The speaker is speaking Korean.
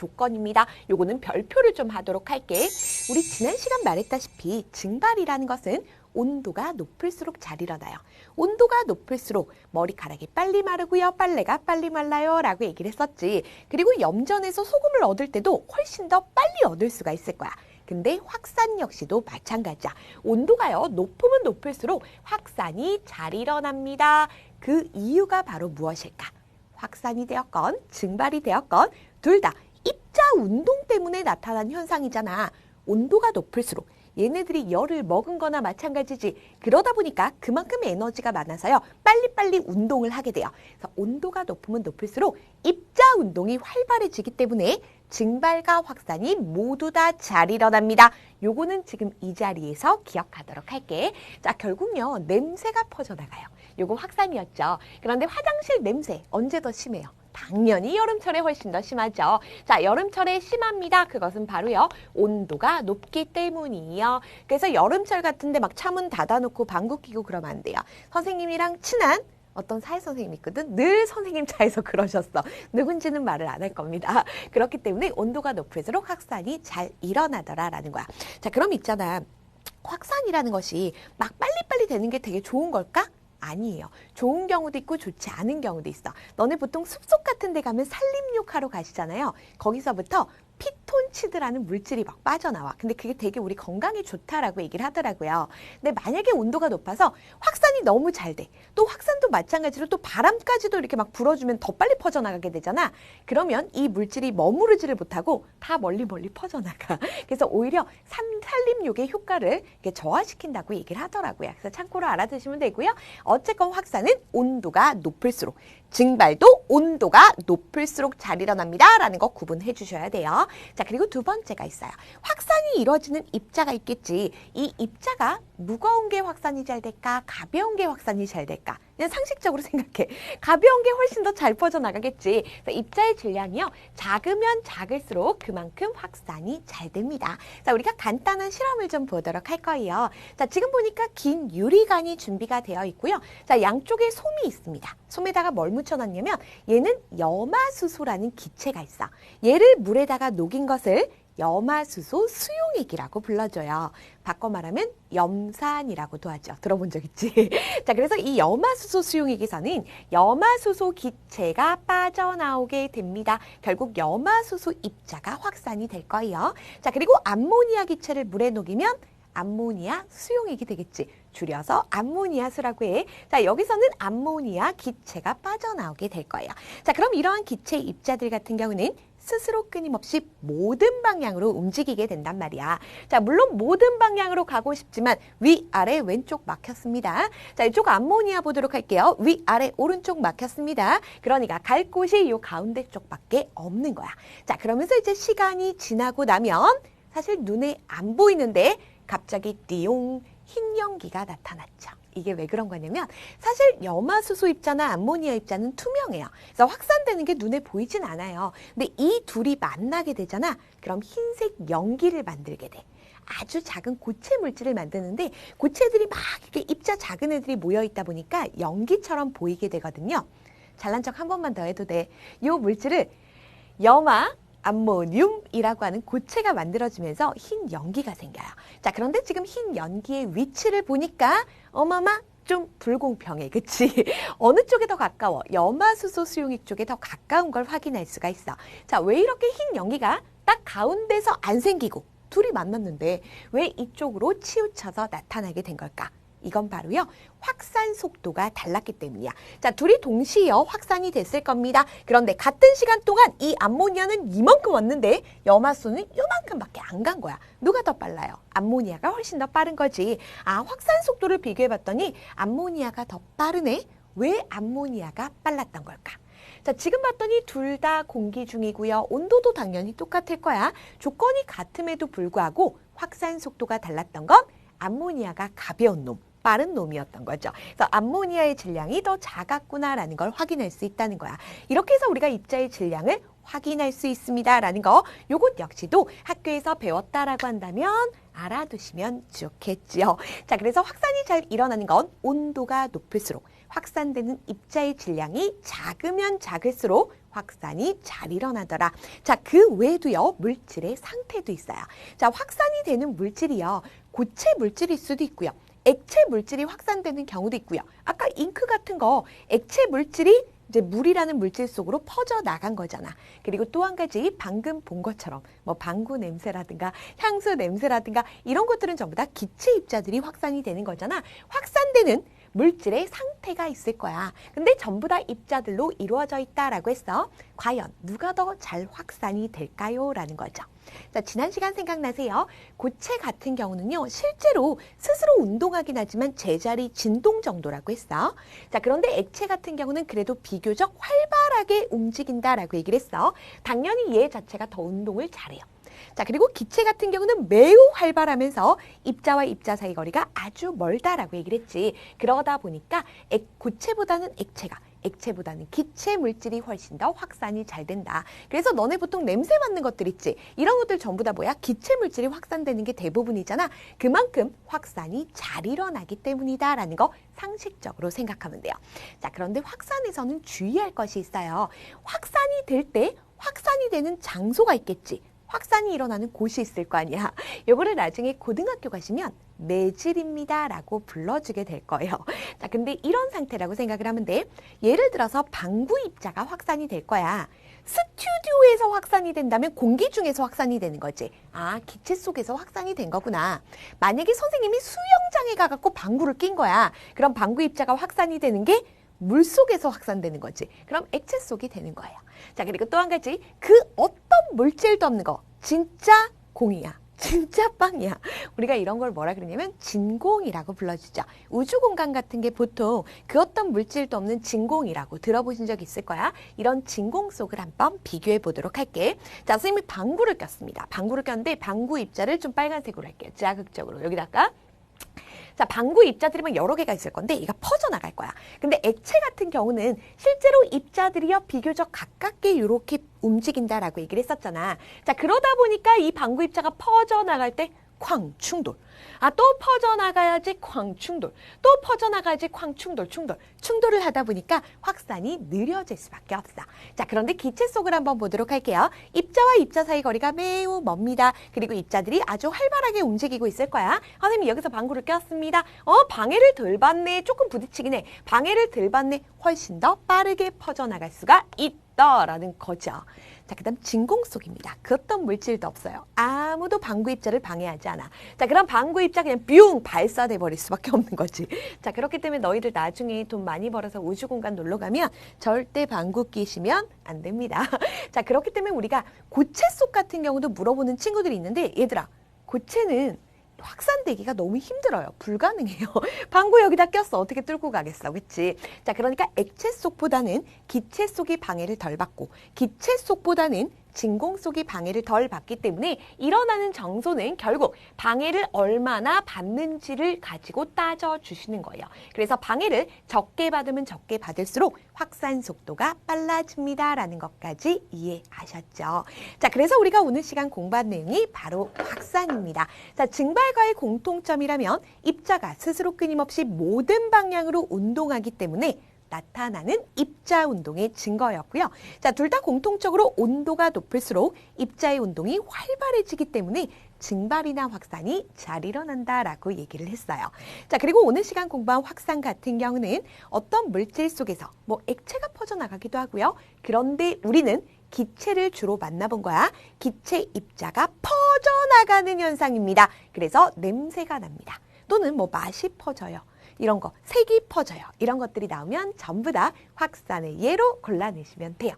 조건입니다. 요거는 별표를 좀 하도록 할게. 우리 지난 시간 말했다시피 증발이라는 것은 온도가 높을수록 잘 일어나요. 온도가 높을수록 머리카락이 빨리 마르고요. 빨래가 빨리 말라요. 라고 얘기를 했었지. 그리고 염전에서 소금을 얻을 때도 훨씬 더 빨리 얻을 수가 있을 거야. 근데 확산 역시도 마찬가지야. 온도가요, 높으면 높을수록 확산이 잘 일어납니다. 그 이유가 바로 무엇일까? 확산이 되었건 증발이 되었건 둘 다 입자 운동 때문에 나타난 현상이잖아. 온도가 높을수록 얘네들이 열을 먹은 거나 마찬가지지. 그러다 보니까 그만큼 에너지가 많아서요. 빨리빨리 운동을 하게 돼요. 그래서 온도가 높으면 높을수록 입자 운동이 활발해지기 때문에 증발과 확산이 모두 다 잘 일어납니다. 요거는 지금 이 자리에서 기억하도록 할게. 자, 결국요. 냄새가 퍼져나가요. 요거 확산이었죠. 그런데 화장실 냄새 언제 더 심해요? 당연히 여름철에 훨씬 더 심하죠. 자, 여름철에 심합니다. 그것은 바로요. 온도가 높기 때문이에요. 그래서 여름철 같은데 막 차문 닫아놓고 방구 끼고 그러면 안 돼요. 선생님이랑 친한 어떤 사회선생님이 있거든. 늘 선생님 차에서 그러셨어. 누군지는 말을 안 할 겁니다. 그렇기 때문에 온도가 높을수록 확산이 잘 일어나더라라는 거야. 자, 그럼 있잖아. 확산이라는 것이 막 빨리빨리 되는 게 되게 좋은 걸까? 아니에요. 좋은 경우도 있고 좋지 않은 경우도 있어. 너네 보통 숲속 같은 데 가면 산림욕하러 가시잖아요. 거기서부터 피톤치드라는 물질이 막 빠져나와. 근데 그게 되게 우리 건강에 좋다라고 얘기를 하더라고요. 근데 만약에 온도가 높아서 확산이 너무 잘 돼. 또 확산도 마찬가지로 또 바람까지도 이렇게 막 불어주면 더 빨리 퍼져나가게 되잖아. 그러면 이 물질이 머무르지를 못하고 다 멀리 퍼져나가. 그래서 오히려 산림욕의 효과를 이렇게 저하시킨다고 얘기를 하더라고요. 그래서 참고로 알아두시면 되고요. 어쨌건 확산은 온도가 높을수록, 증발도 온도가 높을수록 잘 일어납니다. 라는 거 구분해 주셔야 돼요. 자, 그리고 두 번째가 있어요. 확산이 이루어지는 입자가 있겠지. 이 입자가 무거운 게 확산이 잘 될까? 가벼운 게 확산이 잘 될까? 그냥 상식적으로 생각해. 가벼운 게 훨씬 더 잘 퍼져나가겠지. 그래서 입자의 질량이요. 작으면 작을수록 그만큼 확산이 잘 됩니다. 자, 우리가 간단한 실험을 좀 보도록 할 거예요. 자, 지금 보니까 긴 유리관이 준비가 되어 있고요. 자, 양쪽에 솜이 있습니다. 솜에다가 뭘 묻혀놨냐면 얘는 염화수소라는 기체가 있어. 얘를 물에다가 녹인 것을 염화수소 수용액이라고 불러줘요. 바꿔 말하면 염산이라고도 하죠. 들어본 적 있지? 자, 그래서 이 염화수소 수용액에서는 염화수소 기체가 빠져나오게 됩니다. 결국 염화수소 입자가 확산이 될 거예요. 자, 그리고 암모니아 기체를 물에 녹이면 암모니아 수용액이 되겠지. 줄여서 암모니아수라고 해. 자, 여기서는 암모니아 기체가 빠져나오게 될 거예요. 자, 그럼 이러한 기체 입자들 같은 경우는 스스로 끊임없이 모든 방향으로 움직이게 된단 말이야. 자, 물론 모든 방향으로 가고 싶지만 위, 아래, 왼쪽 막혔습니다. 자, 이쪽 암모니아 보도록 할게요. 위, 아래, 오른쪽 막혔습니다. 그러니까 갈 곳이 이 가운데 쪽밖에 없는 거야. 자, 그러면서 이제 시간이 지나고 나면 사실 눈에 안 보이는데 갑자기 띠용 흰 연기가 나타났죠. 이게 왜 그런 거냐면 사실 염화수소 입자나 암모니아 입자는 투명해요. 그래서 확산되는 게 눈에 보이진 않아요. 근데 이 둘이 만나게 되잖아. 그럼 흰색 연기를 만들게 돼. 아주 작은 고체 물질을 만드는데 고체들이 막 이렇게 입자 작은 애들이 모여 있다 보니까 연기처럼 보이게 되거든요. 잘난 척 한 번만 더 해도 돼. 이 물질을 염화 암모늄이라고 하는 고체가 만들어지면서 흰 연기가 생겨요. 자, 그런데 지금 흰 연기의 위치를 보니까 어마마 좀 불공평해. 그치? 어느 쪽에 더 가까워? 염화수소 수용액 쪽에 더 가까운 걸 확인할 수가 있어. 자, 왜 이렇게 흰 연기가 딱 가운데서 안 생기고 둘이 만났는데 왜 이쪽으로 치우쳐서 나타나게 된 걸까? 이건 바로요. 확산 속도가 달랐기 때문이야. 자, 둘이 동시에요. 확산이 됐을 겁니다. 그런데 같은 시간 동안 이 암모니아는 이만큼 왔는데 염화수는 요만큼밖에 안 간 거야. 누가 더 빨라요? 암모니아가 훨씬 더 빠른 거지. 아, 확산 속도를 비교해봤더니 암모니아가 더 빠르네? 왜 암모니아가 빨랐던 걸까? 자, 지금 봤더니 둘 다 공기 중이고요. 온도도 당연히 똑같을 거야. 조건이 같음에도 불구하고 확산 속도가 달랐던 건 암모니아가 가벼운 놈. 빠른 놈이었던 거죠. 그래서 암모니아의 질량이 더 작았구나라는 걸 확인할 수 있다는 거야. 이렇게 해서 우리가 입자의 질량을 확인할 수 있습니다라는 거, 요것 역시도 학교에서 배웠다라고 한다면 알아두시면 좋겠지요. 자, 그래서 확산이 잘 일어나는 건 온도가 높을수록, 확산되는 입자의 질량이 작으면 작을수록 확산이 잘 일어나더라. 자, 그 외에도요, 물질의 상태도 있어요. 자, 확산이 되는 물질이요, 고체 물질일 수도 있고요, 액체 물질이 확산되는 경우도 있고요. 아까 잉크 같은 거 액체 물질이 이제 물이라는 물질 속으로 퍼져 나간 거잖아. 그리고 또 한 가지 방금 본 것처럼 뭐 방구 냄새라든가 향수 냄새라든가 이런 것들은 전부 다 기체 입자들이 확산이 되는 거잖아. 확산되는 물질의 상태가 있을 거야. 근데 전부 다 입자들로 이루어져 있다라고 했어. 과연 누가 더 잘 확산이 될까요? 라는 거죠. 자, 지난 시간 생각나세요? 고체 같은 경우는요, 실제로 스스로 운동하긴 하지만 제자리 진동 정도라고 했어. 자, 그런데 액체 같은 경우는 그래도 비교적 활발하게 움직인다라고 얘기를 했어. 당연히 얘 자체가 더 운동을 잘해요. 자, 그리고 기체 같은 경우는 매우 활발하면서 입자와 입자 사이 거리가 아주 멀다라고 얘기를 했지. 그러다 보니까 고체보다는 액체보다는 기체 물질이 훨씬 더 확산이 잘 된다. 그래서 너네 보통 냄새 맡는 것들 있지? 이런 것들 전부 다 뭐야? 기체 물질이 확산되는 게 대부분이잖아. 그만큼 확산이 잘 일어나기 때문이다라는 거 상식적으로 생각하면 돼요. 자, 그런데 확산에서는 주의할 것이 있어요. 확산이 될 때 확산이 되는 장소가 있겠지. 확산이 일어나는 곳이 있을 거 아니야. 요거를 나중에 고등학교 가시면 매질입니다 라고 불러주게 될 거예요. 자, 근데 이런 상태라고 생각을 하면 돼. 예를 들어서 방구 입자가 확산이 될 거야. 스튜디오에서 확산이 된다면 공기 중에서 확산이 되는 거지. 아, 기체 속에서 확산이 된 거구나. 만약에 선생님이 수영장에 가갖고 방구를 낀 거야. 그럼 방구 입자가 확산이 되는 게 물 속에서 확산되는 거지. 그럼 액체 속이 되는 거예요. 자, 그리고 또 한 가지, 그 어떤 물질도 없는 거, 진짜 공이야. 진짜 빵이야. 우리가 이런 걸 뭐라 그러냐면 진공이라고 불러주죠. 우주 공간 같은 게 보통 그 어떤 물질도 없는 진공이라고 들어보신 적 있을 거야. 이런 진공 속을 한번 비교해 보도록 할게. 자, 선생님이 방구를 꼈습니다. 방구를 꼈는데 방구 입자를 좀 빨간색으로 할게요. 자극적으로. 여기다가 자, 방구 입자들이 막 여러 개가 있을 건데 얘가 퍼져나갈 거야. 근데 액체 같은 경우는 실제로 입자들이요, 비교적 가깝게 이렇게 움직인다라고 얘기를 했었잖아. 자, 그러다 보니까 이 방구 입자가 퍼져나갈 때 쾅, 충돌. 아, 또 퍼져나가야지 쾅, 충돌. 또 퍼져나가야지 쾅, 충돌. 충돌을 하다 보니까 확산이 느려질 수밖에 없어. 자, 그런데 기체 속을 한번 보도록 할게요. 입자와 입자 사이 거리가 매우 멉니다. 그리고 입자들이 아주 활발하게 움직이고 있을 거야. 선생님이 여기서 방구를 꼈습니다. 방해를 덜 받네. 조금 부딪히긴 해. 방해를 덜 받네. 훨씬 더 빠르게 퍼져나갈 수가 있다라는 거죠. 자, 그 다음 진공 속입니다. 그 어떤 물질도 없어요. 아무도 방구 입자를 방해하지 않아. 자, 그럼 방구 입자 그냥 뿅 발사돼 버릴 수밖에 없는 거지. 자, 그렇기 때문에 너희들 나중에 돈 많이 벌어서 우주 공간 놀러 가면 절대 방구 끼시면 안 됩니다. 자, 그렇기 때문에 우리가 고체 속 같은 경우도 물어보는 친구들이 있는데, 얘들아, 고체는 확산되기가 너무 힘들어요. 불가능해요. 방구 여기다 꼈어. 어떻게 뚫고 가겠어. 그치? 자, 그러니까 액체 속보다는 기체 속이 방해를 덜 받고 기체 속보다는 진공 속이 방해를 덜 받기 때문에 일어나는 정소는 결국 방해를 얼마나 받는지를 가지고 따져주시는 거예요. 그래서 방해를 적게 받으면 적게 받을수록 확산 속도가 빨라집니다라는 것까지 이해하셨죠? 자, 그래서 우리가 오늘 시간 공부한 내용이 바로 확산입니다. 자, 증발과의 공통점이라면 입자가 스스로 끊임없이 모든 방향으로 운동하기 때문에 나타나는 입자 운동의 증거였고요. 자, 둘 다 공통적으로 온도가 높을수록 입자의 운동이 활발해지기 때문에 증발이나 확산이 잘 일어난다라고 얘기를 했어요. 자, 그리고 오늘 시간 공부한 확산 같은 경우는 어떤 물질 속에서 뭐 액체가 퍼져나가기도 하고요. 그런데 우리는 기체를 주로 만나본 거야. 기체 입자가 퍼져나가는 현상입니다. 그래서 냄새가 납니다. 또는 뭐 맛이 퍼져요. 이런 거, 색이 퍼져요. 이런 것들이 나오면 전부 다 확산의 예로 골라내시면 돼요.